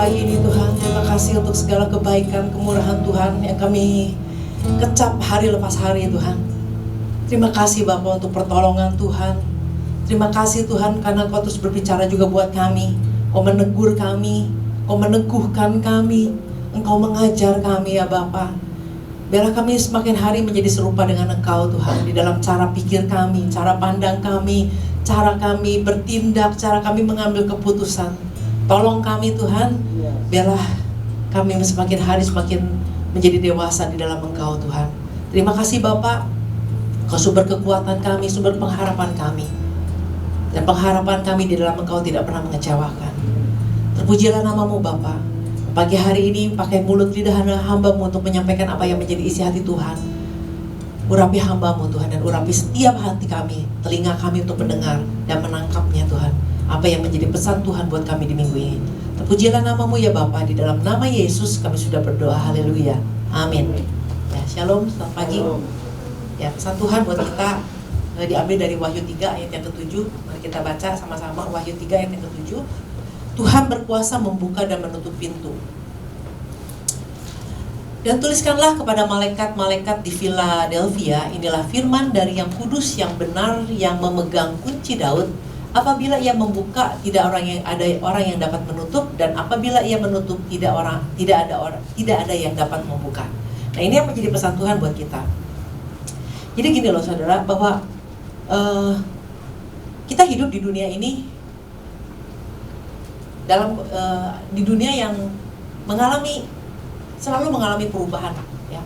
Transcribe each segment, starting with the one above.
hari ini Tuhan. Terima kasih untuk segala kebaikan, kemurahan Tuhan yang kami kecap hari lepas hari Tuhan. Terima kasih Bapa untuk pertolongan Tuhan. Terima kasih Tuhan karena Kau terus berbicara juga buat kami. Kau menegur kami, Kau meneguhkan kami, Engkau mengajar kami ya Bapa. Biarlah kami semakin hari menjadi serupa dengan Engkau Tuhan, di dalam cara pikir kami, cara pandang kami, cara kami bertindak, cara kami mengambil keputusan. Tolong kami Tuhan, biarlah kami semakin hari semakin menjadi dewasa di dalam Engkau Tuhan. Terima kasih Bapak, Kau sumber kekuatan kami, sumber pengharapan kami. Dan pengharapan kami di dalam Engkau tidak pernah mengecewakan. Terpujilah namamu Bapak. Pagi hari ini pakai mulut lidah hamba-Mu untuk menyampaikan apa yang menjadi isi hati Tuhan. Urapi hamba-Mu Tuhan, dan urapi setiap hati kami, telinga kami untuk mendengar dan menangkapnya Tuhan. Apa yang menjadi pesan Tuhan buat kami di minggu ini. Terpujilah namamu ya Bapa, di dalam nama Yesus kami sudah berdoa, haleluya, amin. Ya, shalom, selamat pagi. Ya, pesan Tuhan buat kita diambil dari Wahyu 3 ayat yang ke-7. Mari kita baca sama-sama Wahyu 3 ayat yang ke-7. Tuhan berkuasa membuka dan menutup pintu. Dan tuliskanlah kepada malaikat-malaikat di Philadelphia, inilah firman dari yang kudus, yang benar, yang memegang kunci Daud. Apabila ia membuka, tidak ada orang yang dapat menutup, dan apabila ia menutup, tidak ada yang dapat membuka. Nah, ini yang menjadi pesan Tuhan buat kita. Jadi gini loh saudara, bahwa kita hidup di dunia ini di dunia yang selalu mengalami perubahan, ya,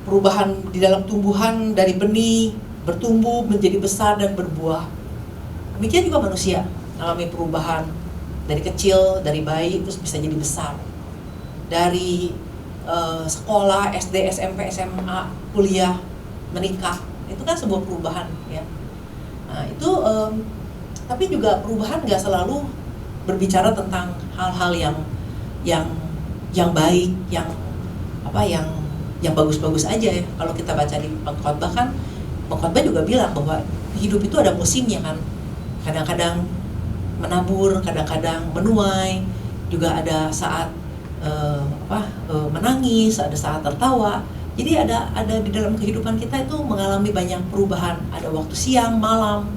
perubahan di dalam tumbuhan dari benih, bertumbuh menjadi besar dan berbuah. Demikian juga manusia mengalami perubahan dari kecil, dari bayi terus bisa jadi besar. Dari sekolah, SD, SMP, SMA, kuliah, menikah, itu kan sebuah perubahan, ya. Nah, itu tapi juga perubahan nggak selalu berbicara tentang hal-hal yang baik, yang bagus-bagus aja ya. Kalau kita baca di Pengkhotbah kan, Pengkhotbah juga bilang bahwa hidup itu ada musimnya kan. Kadang-kadang menabur, kadang-kadang menuai, juga ada saat menangis, ada saat tertawa. Jadi ada di dalam kehidupan kita itu mengalami banyak perubahan. Ada waktu siang, malam.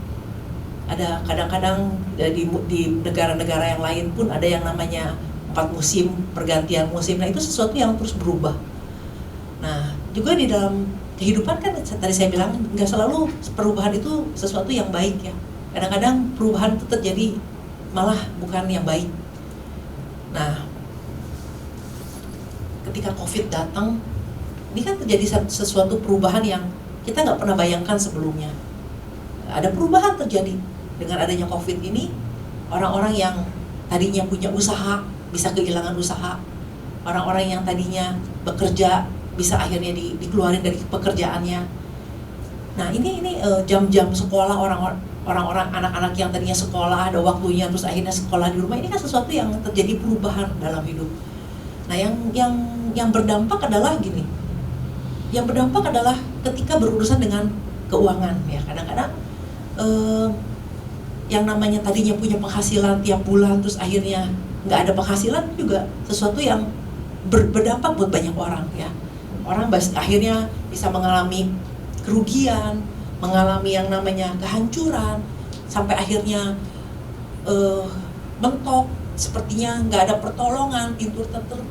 Ada kadang-kadang di negara-negara yang lain pun ada yang namanya 4 musim, pergantian musim. Nah, itu sesuatu yang terus berubah. Nah, juga di dalam kehidupan kan tadi saya bilang nggak selalu perubahan itu sesuatu yang baik ya. Kadang-kadang perubahan itu terjadi malah bukan yang baik. Nah, ketika COVID datang, ini kan terjadi sesuatu perubahan yang kita nggak pernah bayangkan sebelumnya. Ada perubahan terjadi dengan adanya COVID ini. Orang-orang yang tadinya punya usaha bisa kehilangan usaha. Orang-orang yang tadinya bekerja bisa akhirnya dikeluarin dari pekerjaannya. Nah, ini jam-jam sekolah orang-orang anak-anak yang tadinya sekolah ada waktunya terus akhirnya sekolah di rumah. Ini kan sesuatu yang terjadi perubahan dalam hidup. Nah, yang berdampak adalah gini. Yang berdampak adalah ketika berurusan dengan keuangan ya. Kadang-kadang yang namanya tadinya punya penghasilan tiap bulan terus akhirnya nggak ada penghasilan juga sesuatu yang berdampak buat banyak orang ya. Orang akhirnya bisa mengalami kerugian, mengalami yang namanya kehancuran, sampai akhirnya mentok, sepertinya nggak ada pertolongan, pintu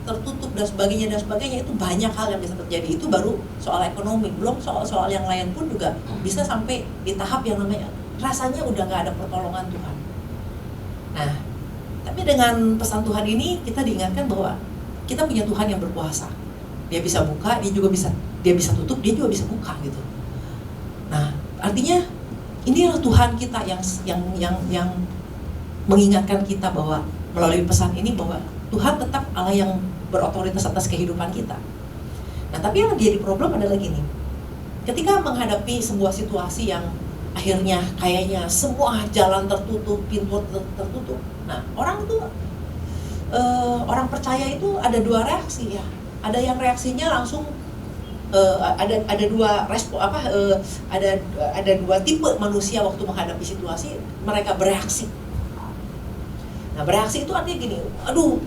tertutup dan sebagainya. Itu banyak hal yang bisa terjadi. Itu baru soal ekonomi, belum soal yang lain pun juga bisa sampai di tahap yang namanya rasanya udah nggak ada pertolongan Tuhan. Nah, tapi dengan pesan Tuhan ini kita diingatkan bahwa kita punya Tuhan yang berkuasa. Dia bisa buka, dia bisa tutup, dia juga bisa buka gitu. Nah, artinya inilah Tuhan kita yang mengingatkan kita bahwa melalui pesan ini bahwa Tuhan tetap Allah yang berotoritas atas kehidupan kita. Nah, tapi yang jadi problem adalah gini. Ketika menghadapi sebuah situasi yang akhirnya kayaknya semua jalan tertutup, pintu tertutup. Nah, orang percaya itu ada dua reaksi ya. Ada yang reaksinya langsung ada dua respon ada dua tipe manusia waktu menghadapi situasi. Mereka bereaksi. Nah, bereaksi itu artinya gini, aduh,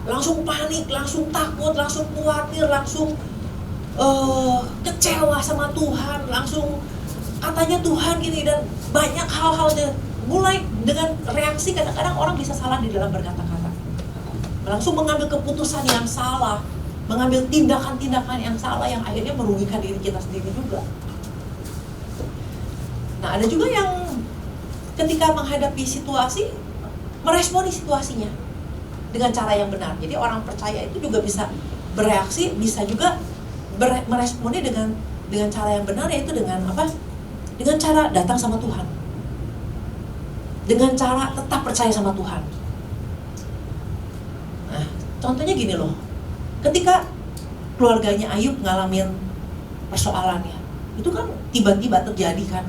langsung panik, langsung takut, langsung khawatir, langsung kecewa sama Tuhan, langsung katanya Tuhan gini, dan banyak hal-halnya. Mulai dengan reaksi, kadang-kadang orang bisa salah di dalam berkata-kata, langsung mengambil keputusan yang salah, mengambil tindakan-tindakan yang salah yang akhirnya merugikan diri kita sendiri juga. Nah, ada juga yang ketika menghadapi situasi, meresponi situasinya dengan cara yang benar. Jadi orang percaya itu juga bisa bereaksi, bisa juga meresponnya dengan cara yang benar, yaitu dengan apa? Dengan cara datang sama Tuhan, dengan cara tetap percaya sama Tuhan. Nah, contohnya gini loh, ketika keluarganya Ayub ngalamin persoalannya, itu kan tiba-tiba terjadi kan.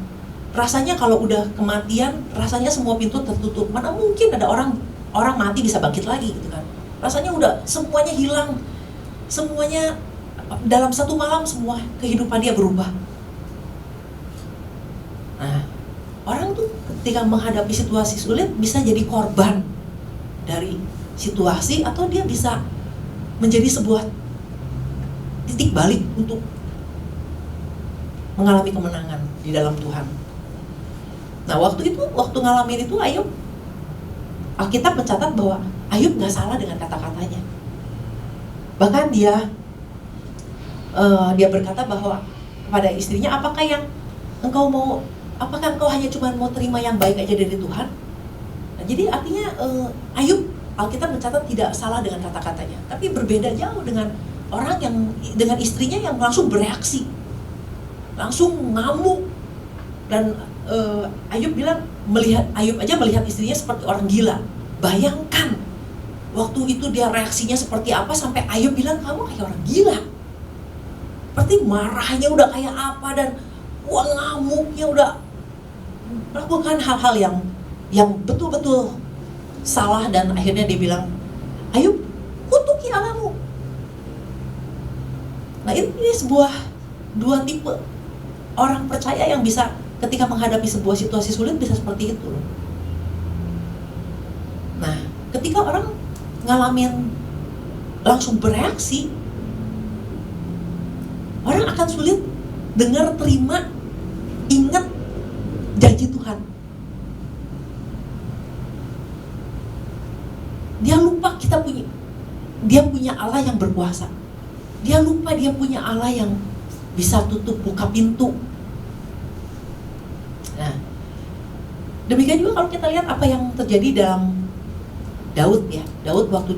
Rasanya kalau udah kematian, rasanya semua pintu tertutup. Mana mungkin ada orang mati bisa bangkit lagi gitu kan. Rasanya udah semuanya hilang, semuanya dalam satu malam semua kehidupan dia berubah. Nah, orang tuh ketika menghadapi situasi sulit bisa jadi korban dari situasi, atau dia bisa menjadi sebuah titik balik untuk mengalami kemenangan di dalam Tuhan. Nah, waktu ngalamin itu Ayub, Alkitab mencatat bahwa Ayub gak salah dengan kata-katanya. Bahkan dia berkata bahwa kepada istrinya, apakah engkau hanya cuma mau terima yang baik aja dari Tuhan? Nah, jadi artinya Ayub, Alkitab mencatat tidak salah dengan kata-katanya, tapi berbeda jauh dengan orang yang dengan istrinya yang langsung bereaksi, langsung ngamuk. Dan Ayub melihat istrinya seperti orang gila. Bayangkan waktu itu dia reaksinya seperti apa sampai Ayub bilang, kamu kayak orang gila. Berarti marahnya udah kayak apa, dan ngamuknya udah melakukan hal-hal yang betul-betul salah. Dan akhirnya dia bilang, Ayub, kutuki Allahmu. Nah, ini dua tipe orang percaya yang bisa ketika menghadapi sebuah situasi sulit bisa seperti itu. Nah, ketika orang ngalamin langsung bereaksi, orang akan sulit dengar, terima, ingat janji Tuhan. Dia lupa dia punya Allah yang berkuasa. Dia lupa dia punya Allah yang bisa tutup buka pintu. Nah, demikian juga kalau kita lihat apa yang terjadi dalam Daud ya. Daud waktu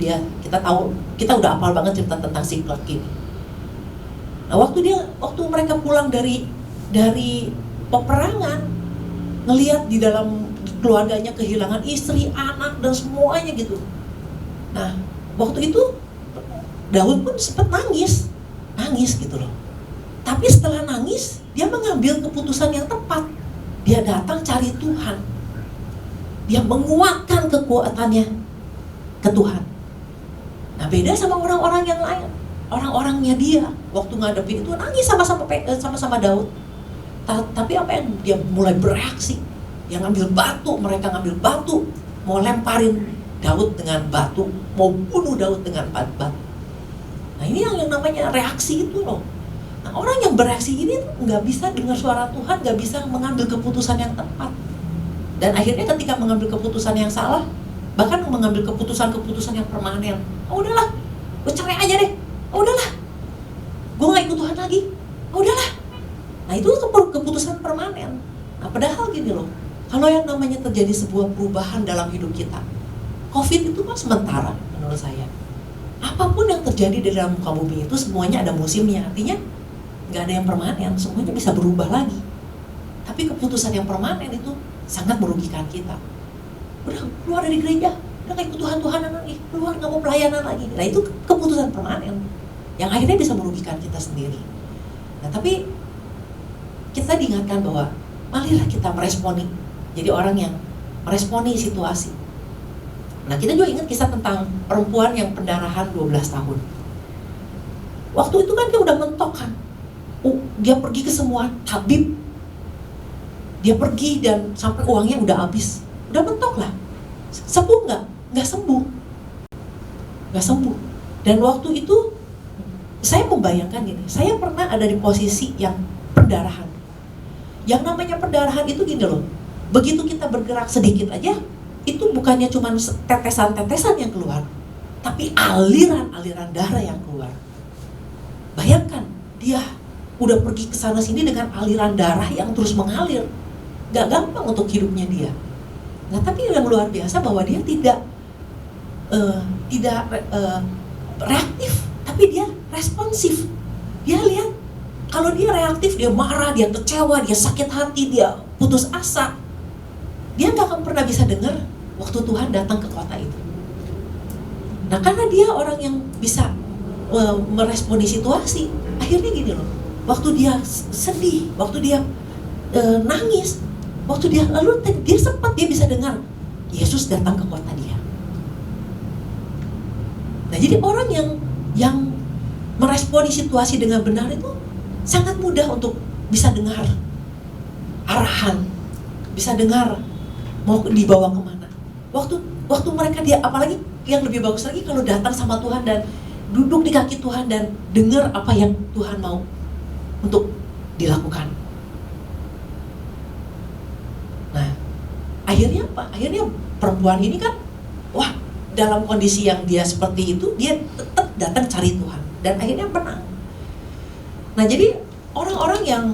kita udah hafal banget cerita tentang Siklag ini. Nah, waktu mereka pulang dari peperangan, ngelihat di dalam keluarganya kehilangan istri, anak, dan semuanya gitu. Nah, waktu itu Daud pun sempat nangis gitu loh. Tapi setelah nangis, dia mengambil keputusan yang tepat. Dia datang cari Tuhan. Dia menguatkan kekuatannya ke Tuhan. Nah, beda sama orang-orang yang lain. Orang-orangnya dia waktu ngadepin itu nangis sama Daud. Tapi apa yang dia mulai bereaksi? Dia mereka ngambil batu, mau lemparin Daud dengan batu, mau bunuh Daud dengan batu. Nah, ini yang namanya reaksi itu loh. Nah, orang yang bereaksi ini nggak bisa dengar suara Tuhan, nggak bisa mengambil keputusan yang tepat. Dan akhirnya ketika mengambil keputusan yang salah, bahkan mengambil keputusan yang permanen. Udahlah, gue cerai aja deh. Udahlah, gue nggak ikut Tuhan lagi. Udahlah. Nah, itu keputusan permanen. Nah, padahal gini loh, kalau yang namanya terjadi sebuah perubahan dalam hidup kita, COVID itu kan sementara menurut saya. Apapun yang terjadi di dalam muka bumi itu semuanya ada musimnya. Artinya nggak ada yang permanen, semuanya bisa berubah lagi. Tapi keputusan yang permanen itu sangat merugikan kita. Udah keluar dari gereja, udah gak ikut Tuhan-Tuhanan lagi, keluar gak mau pelayanan lagi. Nah, itu keputusan permanen yang akhirnya bisa merugikan kita sendiri. Nah, tapi kita diingatkan bahwa marilah kita meresponi, jadi orang yang meresponi situasi. Nah, kita juga ingat kisah tentang perempuan yang pendarahan 12 tahun. Waktu itu kan dia udah mentok kan. Dia pergi ke semua tabib. Dia pergi dan sampai uangnya udah habis. Udah mentok lah. Sembuh nggak? nggak sembuh. Dan waktu itu saya membayangkan gini, saya pernah ada di posisi yang perdarahan. Yang namanya perdarahan itu gini loh, begitu kita bergerak sedikit aja, itu bukannya cuma tetesan-tetesan yang keluar, tapi aliran-aliran darah yang keluar. Bayangkan, dia udah pergi ke sana sini dengan aliran darah yang terus mengalir. Gak gampang untuk hidupnya dia. Nah, tapi yang luar biasa bahwa dia tidak reaktif, tapi dia responsif. Dia lihat, kalau dia reaktif, dia marah, dia kecewa, dia sakit hati, dia putus asa, dia gak akan pernah bisa dengar waktu Tuhan datang ke kota itu. Nah, karena dia orang yang bisa meresponi situasi, akhirnya gini loh, waktu dia sedih, waktu dia nangis, waktu dia lalu dia sempat dia bisa dengar Yesus datang ke kota dia. Nah, jadi orang yang meresponi situasi dengan benar itu sangat mudah untuk bisa dengar arahan, bisa dengar mau dibawa kemana. Waktu mereka dia, apalagi yang lebih bagus lagi kalau datang sama Tuhan dan duduk di kaki Tuhan dan dengar apa yang Tuhan mau untuk dilakukan. Nah, akhirnya apa? Akhirnya perempuan ini kan, wah, dalam kondisi yang dia seperti itu, dia tetap datang cari Tuhan dan akhirnya menang. Nah, jadi orang-orang yang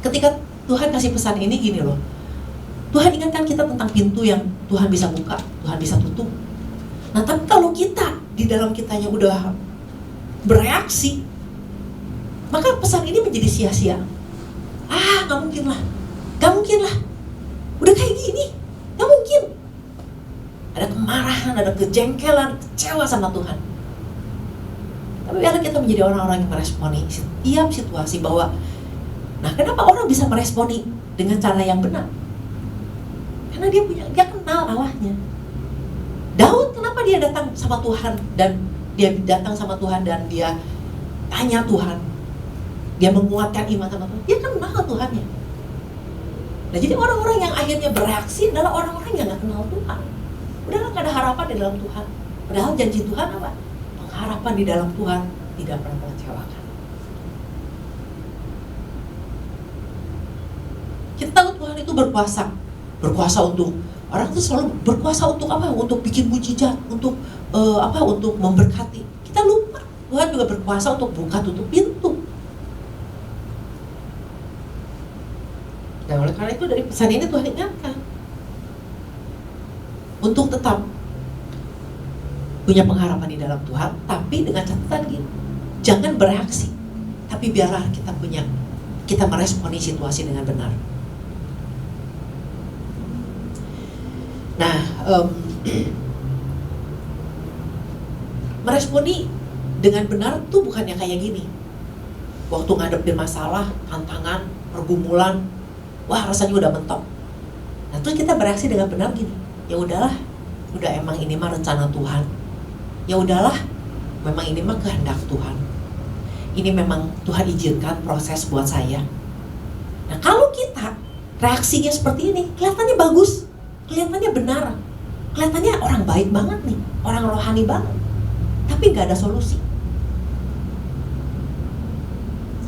ketika Tuhan kasih pesan ini gini loh, Tuhan ingatkan kita tentang pintu yang Tuhan bisa buka, Tuhan bisa tutup. Nah, tapi kalau kita di dalam kitanya udah bereaksi, maka pesan ini menjadi sia-sia. Gak mungkin lah, udah kayak gini, gak mungkin. Ada kemarahan, ada kejengkelan, kecewa sama Tuhan. Tapi kalau kita menjadi orang-orang yang meresponi setiap situasi bahwa, nah, kenapa orang bisa meresponi dengan cara yang benar? Karena dia kenal Allahnya. Daud, kenapa dia datang sama Tuhan dan dia tanya Tuhan, dia menguatkan iman sama Tuhan, dia kenal Tuhannya. Nah, jadi orang-orang yang akhirnya bereaksi adalah orang-orang yang nggak kenal Tuhan. Udah nggak ada harapan di dalam Tuhan. Padahal janji Tuhan apa? Pengharapan di dalam Tuhan tidak pernah mengecewakan. Kita tahu Tuhan itu berkuasa untuk, orang itu selalu berkuasa untuk apa? Untuk bikin mujizat, untuk untuk memberkati. Kita lupa Tuhan juga berkuasa untuk buka tutup pintu. Dan oleh karena itu dari pesan ini Tuhan ingatkan untuk tetap punya pengharapan di dalam Tuhan, tapi dengan catatan gini, jangan bereaksi, tapi biarlah kita meresponi situasi dengan benar. Nah, meresponi dengan benar tuh bukannya kayak gini. Waktu ngadepin masalah, tantangan, pergumulan, wah rasanya udah mentok. Nah, terus kita bereaksi dengan benar gini. Ya udahlah, udah emang ini mah rencana Tuhan. Ya udahlah, memang ini mah kehendak Tuhan. Ini memang Tuhan izinkan proses buat saya. Nah, kalau kita reaksinya seperti ini, kelihatannya bagus, kelihatannya benar, kelihatannya orang baik banget nih, orang rohani banget, tapi gak ada solusi.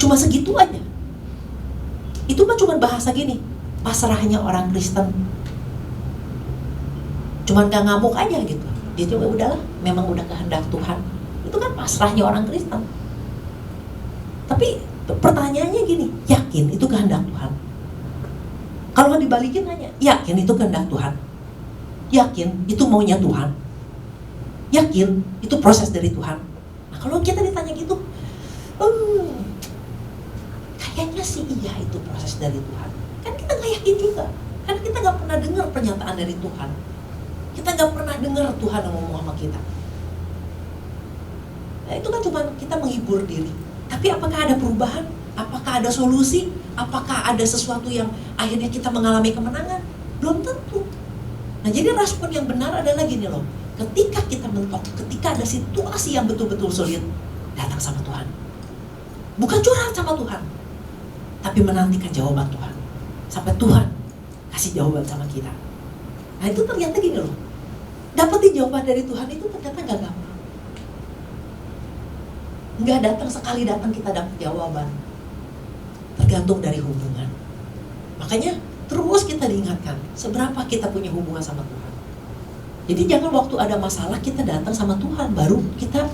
Cuma segitu aja. Itu mah cuma bahasa gini, pasrahnya orang Kristen. Cuman gak ngamuk aja gitu. Dia coba udahlah, memang udah kehendak Tuhan. Itu kan pasrahnya orang Kristen. Tapi pertanyaannya gini, yakin itu kehendak Tuhan? Kalau dibalikin nanya, yakin itu kehendak Tuhan? Yakin itu maunya Tuhan? Yakin itu proses dari Tuhan? Nah, kalau kita ditanya gitu, kayaknya sih iya itu proses dari Tuhan. Kan kita gak yakin juga. Kan kita gak pernah dengar pernyataan dari Tuhan. Kita gak pernah dengar Tuhan yang ngomong sama kita. Nah, itu kan cuma kita menghibur diri. Tapi apakah ada perubahan? Apakah ada solusi? Apakah ada sesuatu yang akhirnya kita mengalami kemenangan? Belum tentu. Nah, jadi respon yang benar adalah gini loh. Ketika kita mentok, ketika ada situasi yang betul-betul sulit, datang sama Tuhan. Bukan curhat sama Tuhan, tapi menantikan jawaban Tuhan. Sampai Tuhan kasih jawaban sama kita. Nah, itu ternyata gini loh. dapetin jawaban dari Tuhan itu ternyata gak gampang. Gak datang sekali datang kita dapat jawaban. Tergantung dari hubungan. Makanya terus kita diingatkan seberapa kita punya hubungan sama Tuhan. Jadi jangan waktu ada masalah kita datang sama Tuhan, baru kita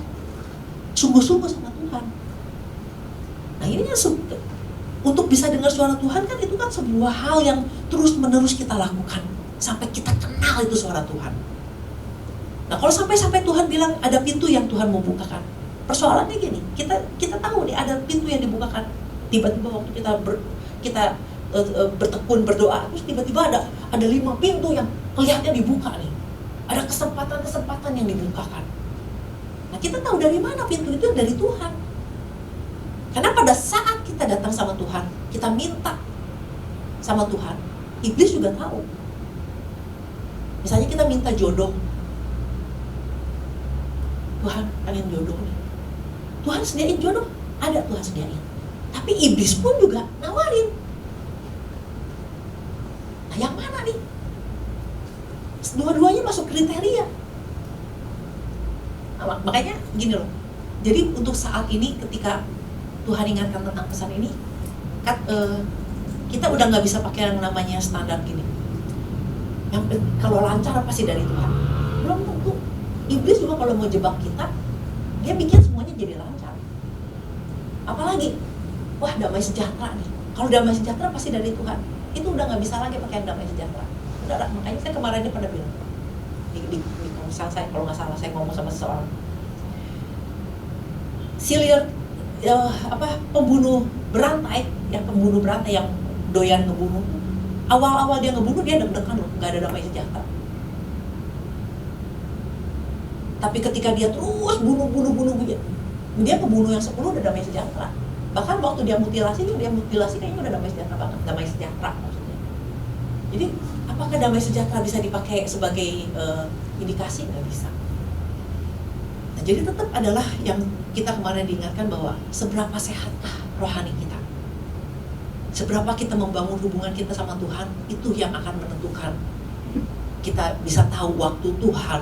sungguh-sungguh sama Tuhan. Nah ini kan untuk bisa dengar suara Tuhan kan itu kan sebuah hal yang terus menerus kita lakukan sampai kita kenal itu suara Tuhan. Nah kalau sampai Tuhan bilang ada pintu yang Tuhan mau bukakan, persoalannya gini, kita tahu nih ada pintu yang dibukakan. Tiba-tiba waktu kita bertekun berdoa, terus tiba-tiba ada 5 pintu yang kelihatannya dibuka nih. Ada kesempatan yang dibukakan. Nah kita tahu dari mana pintu itu? Dari Tuhan. Karena pada saat kita datang sama Tuhan, kita minta sama Tuhan, iblis juga tahu. Misalnya kita minta jodoh, Tuhan pengen jodoh nih. Tuhan sediain jodoh, ada Tuhan sediain. Tapi iblis pun juga nawarin. Nah yang mana nih? Dua-duanya masuk kriteria. Nah, makanya gini loh. Jadi untuk saat ini ketika Tuhan ingatkan tentang pesan ini, kita udah nggak bisa pakai yang namanya standar gini. Yang kalau lancar pasti dari Tuhan. Belum tentu. Iblis juga kalau mau jebak kita, dia bikin semuanya jadi lancar. Apalagi, wah damai sejahtera nih. Kalau damai sejahtera pasti dari Tuhan. Itu udah nggak bisa lagi pakai yang damai sejahtera. Udah, makanya saya kemarin ini pada bilang di konser saya, kalau nggak salah saya ngomong sama seseorang, pembunuh berantai yang doyan ngebunuh. Awal-awal dia ngebunuh dia deg-degan loh, nggak ada damai sejahtera. Tapi ketika dia terus bunuh, dia pembunuh yang 10 udah damai sejahtera. Bahkan waktu dia mutilasi kayaknya udah damai sejahtera banget, damai sejahtera maksudnya. Jadi apakah damai sejahtera bisa dipakai sebagai indikasi? Nggak bisa. Nah, jadi tetap adalah yang kita kemarin diingatkan bahwa seberapa sehatkah rohani kita, seberapa kita membangun hubungan kita sama Tuhan, itu yang akan menentukan kita bisa tahu waktu Tuhan,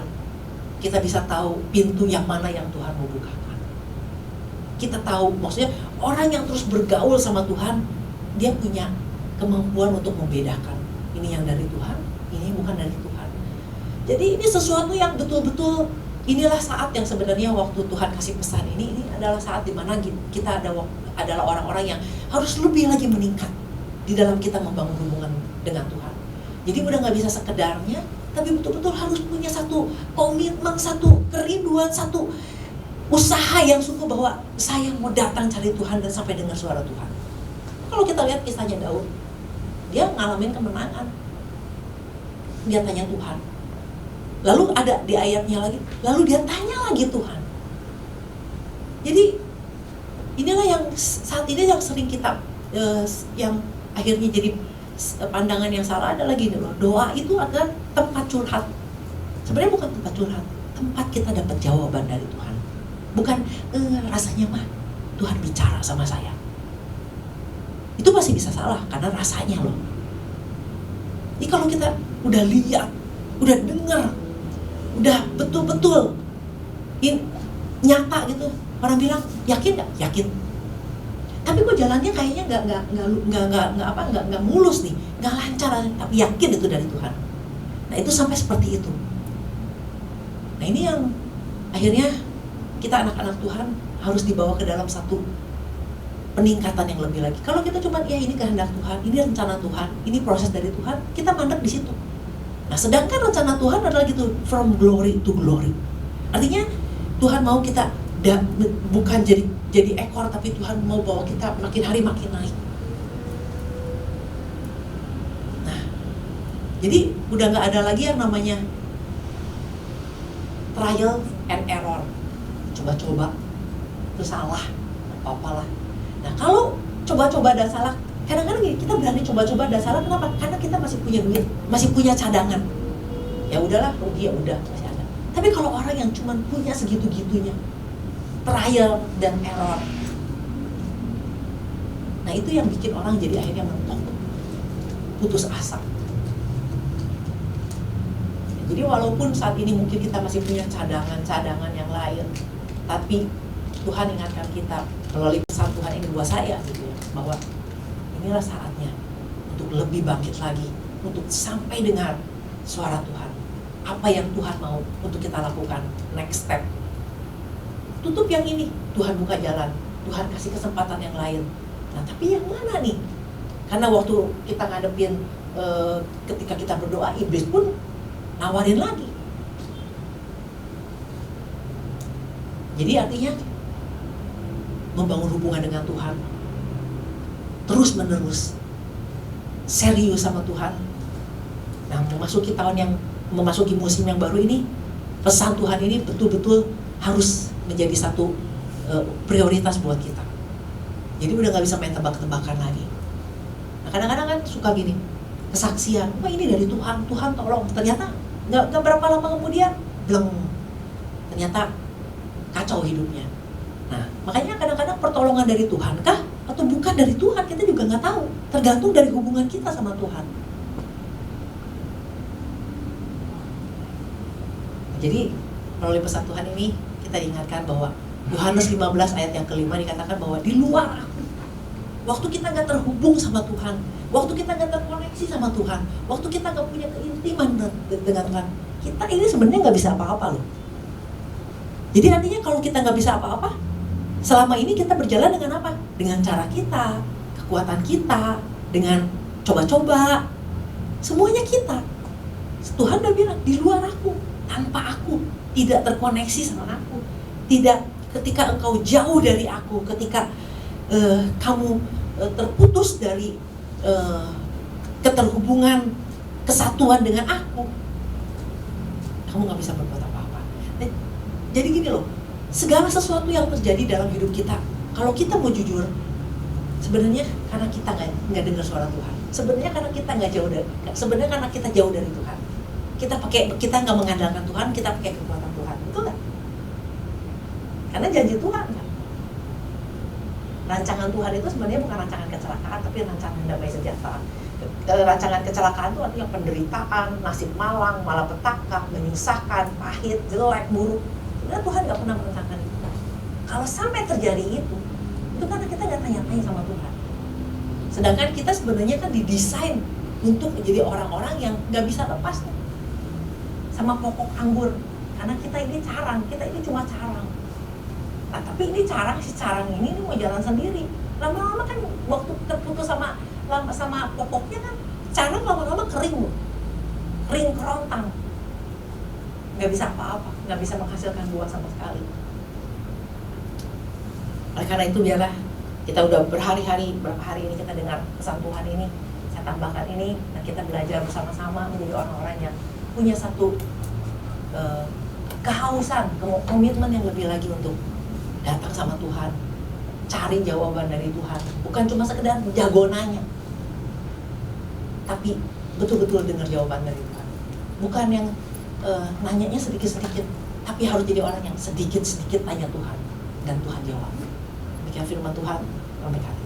kita bisa tahu pintu yang mana yang Tuhan mau bukakan. Kita tahu, maksudnya orang yang terus bergaul sama Tuhan, dia punya kemampuan untuk membedakan ini yang dari Tuhan, ini bukan dari Tuhan. Jadi ini sesuatu yang betul-betul, inilah saat yang sebenarnya waktu Tuhan kasih pesan ini adalah saat dimana kita adalah orang-orang yang harus lebih lagi meningkat di dalam kita membangun hubungan dengan Tuhan. Jadi udah nggak bisa sekedarnya, tapi betul-betul harus punya satu komitmen, satu kerinduan, satu usaha yang sungguh bahwa saya mau datang cari Tuhan dan sampai dengar suara Tuhan. Kalau kita lihat kisahnya Daud, dia ngalamin kemenangan. Dia tanya Tuhan. Lalu ada di ayatnya lagi, lalu dia tanya lagi Tuhan. Jadi inilah yang saat ini yang sering kita yang akhirnya jadi pandangan yang salah adalah gini loh. Doa itu adalah tempat curhat. Sebenarnya bukan tempat curhat, tempat kita dapat jawaban dari Tuhan. Bukan rasanya mah Tuhan bicara sama saya. Itu masih bisa salah karena rasanya loh. Ini kalau kita udah lihat, udah dengar, udah betul-betul nyata gitu, orang bilang yakin nggak? Yakin. Tapi kok jalannya kayaknya nggak mulus nih, nggak lancar, tapi yakin itu dari Tuhan. Nah itu sampai seperti itu. Nah ini yang akhirnya kita anak-anak Tuhan harus dibawa ke dalam satu peningkatan yang lebih lagi. Kalau kita cuma ya ini kehendak Tuhan, ini rencana Tuhan, ini proses dari Tuhan, kita mandek di situ. Nah, sedangkan rencana Tuhan adalah gitu, from glory to glory. Artinya Tuhan mau kita bukan jadi ekor, tapi Tuhan mau bawa kita makin hari makin naik. Nah, jadi udah nggak ada lagi yang namanya trial and error. Coba-coba, itu salah, apa-apalah. Nah kalau coba-coba dan salah, kadang-kadang kita berani coba-coba dan salah, kenapa? Karena kita masih punya duit, masih punya cadangan. Ya udahlah, rugi ya udah, masih ada. Tapi kalau orang yang cuma punya segitu-gitunya, trial dan error, nah itu yang bikin orang jadi akhirnya mentok, putus asa. Jadi walaupun saat ini mungkin kita masih punya cadangan-cadangan yang lain, tapi Tuhan ingatkan kita melalui pesan Tuhan ini buat saya gitu ya, bahwa inilah saatnya untuk lebih bangkit lagi, untuk sampai dengar suara Tuhan. Apa yang Tuhan mau untuk kita lakukan, next step. Tutup yang ini, Tuhan buka jalan, Tuhan kasih kesempatan yang lain. Nah tapi yang mana nih? Karena waktu kita ngadepin ketika kita berdoa, iblis pun nawarin lagi. Jadi artinya membangun hubungan dengan Tuhan terus menerus, serius sama Tuhan. Nah memasuki musim yang baru ini, pesan Tuhan ini betul-betul harus menjadi satu prioritas buat kita. Jadi udah gak bisa main tebak-tebakan lagi. Nah kadang-kadang kan suka gini, kesaksian, wah ini dari Tuhan, Tuhan tolong. Ternyata gak berapa lama kemudian, bleng, ternyata kacau hidupnya. Nah makanya kadang-kadang pertolongan dari Tuhan kah? Atau bukan dari Tuhan, kita juga gak tahu. Tergantung dari hubungan kita sama Tuhan. Jadi melalui pesan Tuhan ini kita diingatkan bahwa Yohanes 15 ayat yang kelima dikatakan bahwa di luar aku, waktu kita gak terhubung sama Tuhan, waktu kita gak terkoneksi sama Tuhan, waktu kita gak punya keintiman dengan Tuhan, kita ini sebenarnya gak bisa apa-apa loh. Jadi artinya kalau kita gak bisa apa-apa, selama ini kita berjalan dengan apa? Dengan cara kita, kekuatan kita, dengan coba-coba, semuanya kita. Tuhan udah bilang, di luar aku, tanpa aku, tidak terkoneksi sama aku, tidak, ketika engkau jauh dari aku, ketika kamu terputus dari keterhubungan, kesatuan dengan aku, kamu gak bisa berbuat apa-apa. Jadi gini loh, segala sesuatu yang terjadi dalam hidup kita, kalau kita mau jujur, sebenarnya karena kita nggak dengar suara Tuhan. Sebenarnya karena kita sebenarnya karena kita jauh dari Tuhan. Kita nggak mengandalkan Tuhan, kita pakai kekuatan Tuhan, betul nggak? Karena janji Tuhan kan. Rancangan Tuhan itu sebenarnya bukan rancangan kecelakaan, tapi rancangan damai sejahtera. Rancangan kecelakaan itu artinya penderitaan, nasib malang, malapetaka, menyusahkan, pahit, jelek, buruk. Sebenarnya Tuhan nggak pernah merencanakan itu. Kalau sampai terjadi itu karena kita nggak tanya-tanya sama Tuhan. Sedangkan kita sebenarnya kan didesain untuk menjadi orang-orang yang nggak bisa lepas sama pokok anggur. Karena kita ini carang, kita ini cuma carang. Nah tapi ini si carang ini mau jalan sendiri. Lama-lama kan waktu terputus sama pokoknya kan, carang lama-lama kering loh. Kering kerontang. Nggak bisa apa-apa, nggak bisa menghasilkan buah sama sekali. Oleh karena itu biarlah kita udah berapa hari ini kita dengar pesan Tuhan ini, saya tambahkan ini, dan kita belajar bersama-sama menjadi orang-orang yang punya satu kehausan, komitmen yang lebih lagi untuk datang sama Tuhan, cari jawaban dari Tuhan, bukan cuma sekedar jago nanya, tapi betul-betul dengar jawaban dari Tuhan, bukan yang nanyanya sedikit-sedikit, tapi harus jadi orang yang sedikit-sedikit tanya Tuhan dan Tuhan jawab. Demikian firman Tuhan, sampai kata.